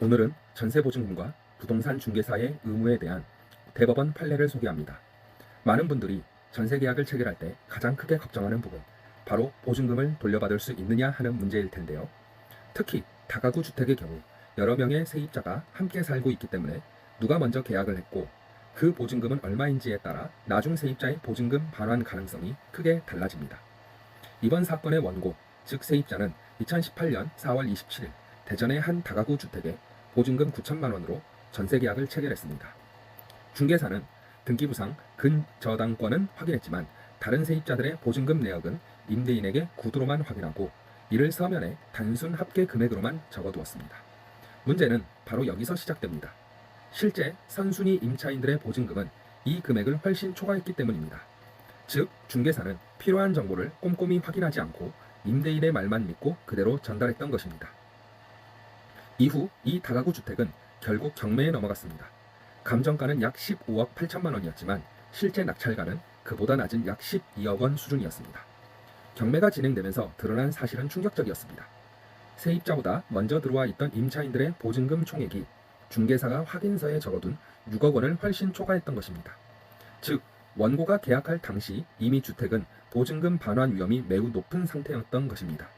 오늘은 전세보증금과 부동산 중개사의 의무에 대한 대법원 판례를 소개합니다. 많은 분들이 전세계약을 체결할 때 가장 크게 걱정하는 부분, 바로 보증금을 돌려받을 수 있느냐 하는 문제일 텐데요. 특히 다가구 주택의 경우 여러 명의 세입자가 함께 살고 있기 때문에 누가 먼저 계약을 했고 그 보증금은 얼마인지에 따라 나중 세입자의 보증금 반환 가능성이 크게 달라집니다. 이번 사건의 원고, 즉 세입자는 2018년 4월 27일 대전의 한 다가구 주택에 보증금 9천만 원으로 전세계약을 체결했습니다. 중개사는 등기부상 근저당권은 확인했지만 다른 세입자들의 보증금 내역은 임대인에게 구두로만 확인하고 이를 서면에 단순 합계 금액으로만 적어두었습니다. 문제는 바로 여기서 시작됩니다. 실제 선순위 임차인들의 보증금은 이 금액을 훨씬 초과했기 때문입니다. 즉, 중개사는 필요한 정보를 꼼꼼히 확인하지 않고 임대인의 말만 믿고 그대로 전달했던 것입니다. 이후 이 다가구 주택은 결국 경매에 넘어갔습니다. 감정가는 약 15억 8천만 원이었지만 실제 낙찰가는 그보다 낮은 약 12억 원 수준이었습니다. 경매가 진행되면서 드러난 사실은 충격적이었습니다. 세입자보다 먼저 들어와 있던 임차인들의 보증금 총액이 중개사가 확인서에 적어둔 6억 원을 훨씬 초과했던 것입니다. 즉, 원고가 계약할 당시 이미 주택은 보증금 반환 위험이 매우 높은 상태였던 것입니다.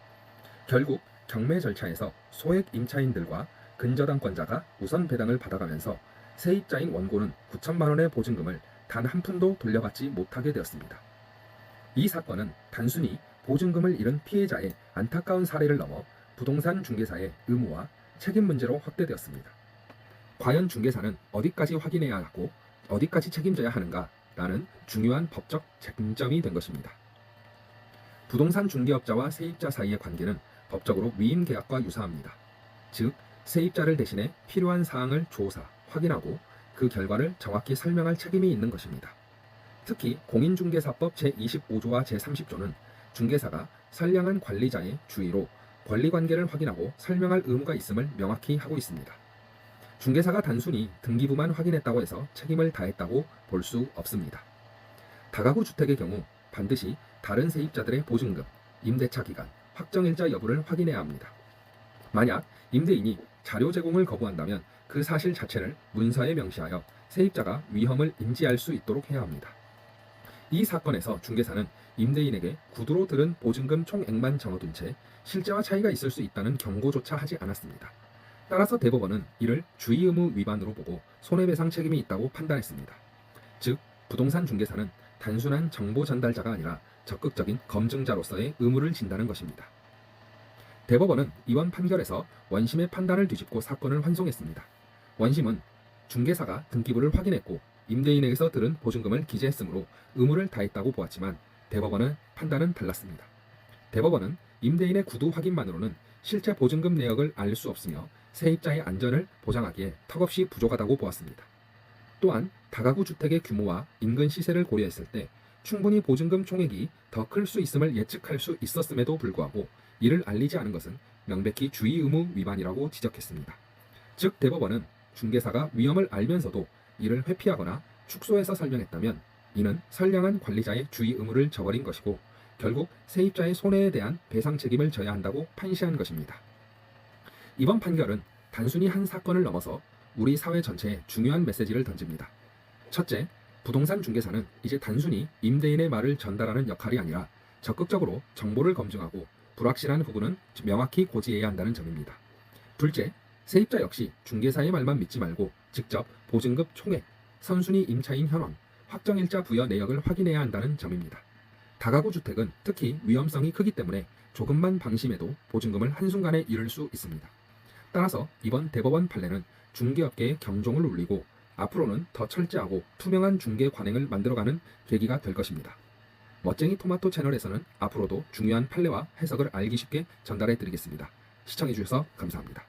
결국 경매 절차에서 소액 임차인들과 근저당권자가 우선 배당을 받아가면서 세입자인 원고는 9천만 원의 보증금을 단 한 푼도 돌려받지 못하게 되었습니다. 이 사건은 단순히 보증금을 잃은 피해자의 안타까운 사례를 넘어 부동산 중개사의 의무와 책임 문제로 확대되었습니다. 과연 중개사는 어디까지 확인해야 하고 어디까지 책임져야 하는가라는 중요한 법적 쟁점이 된 것입니다. 부동산 중개업자와 세입자 사이의 관계는 법적으로 위임계약과 유사합니다. 즉, 세입자를 대신해 필요한 사항을 조사, 확인하고 그 결과를 정확히 설명할 책임이 있는 것입니다. 특히 공인중개사법 제25조와 제30조는 중개사가 선량한 관리자의 주의로 권리관계를 확인하고 설명할 의무가 있음을 명확히 하고 있습니다. 중개사가 단순히 등기부만 확인했다고 해서 책임을 다했다고 볼 수 없습니다. 다가구 주택의 경우 반드시 다른 세입자들의 보증금, 임대차 기간, 확정일자 여부를 확인해야 합니다. 만약 임대인이 자료 제공을 거부한다면 그 사실 자체를 문서에 명시하여 세입자가 위험을 인지할 수 있도록 해야 합니다. 이 사건에서 중개사는 임대인에게 구두로 들은 보증금 총액만 적어둔 채 실제와 차이가 있을 수 있다는 경고조차 하지 않았습니다. 따라서 대법원은 이를 주의 의무 위반으로 보고 손해배상 책임이 있다고 판단했습니다. 즉, 부동산 중개사는 단순한 정보 전달자가 아니라 적극적인 검증자로서의 의무를 진다는 것입니다. 대법원은 이번 판결에서 원심의 판단을 뒤집고 사건을 환송했습니다. 원심은 중개사가 등기부를 확인했고 임대인에게서 들은 보증금을 기재했으므로 의무를 다했다고 보았지만 대법원의 판단은 달랐습니다. 대법원은 임대인의 구두 확인만으로는 실제 보증금 내역을 알 수 없으며 세입자의 안전을 보장하기에 턱없이 부족하다고 보았습니다. 또한 다가구 주택의 규모와 인근 시세를 고려했을 때 충분히 보증금 총액이 더 클 수 있음을 예측할 수 있었음에도 불구하고 이를 알리지 않은 것은 명백히 주의 의무 위반이라고 지적했습니다. 즉, 대법원은 중개사가 위험을 알면서도 이를 회피하거나 축소해서 설명했다면 이는 선량한 관리자의 주의 의무를 저버린 것이고 결국 세입자의 손해에 대한 배상 책임을 져야 한다고 판시한 것입니다. 이번 판결은 단순히 한 사건을 넘어서 우리 사회 전체에 중요한 메시지를 던집니다. 첫째, 부동산 중개사는 이제 단순히 임대인의 말을 전달하는 역할이 아니라 적극적으로 정보를 검증하고 불확실한 부분은 명확히 고지해야 한다는 점입니다. 둘째, 세입자 역시 중개사의 말만 믿지 말고 직접 보증금 총액, 선순위 임차인 현황, 확정일자 부여 내역을 확인해야 한다는 점입니다. 다가구 주택은 특히 위험성이 크기 때문에 조금만 방심해도 보증금을 한순간에 잃을 수 있습니다. 따라서 이번 대법원 판례는 중개업계의 경종을 울리고 앞으로는 더 철저하고 투명한 중개 관행을 만들어가는 계기가 될 것입니다. 멋쟁이 토마토 채널에서는 앞으로도 중요한 판례와 해석을 알기 쉽게 전달해 드리겠습니다. 시청해 주셔서 감사합니다.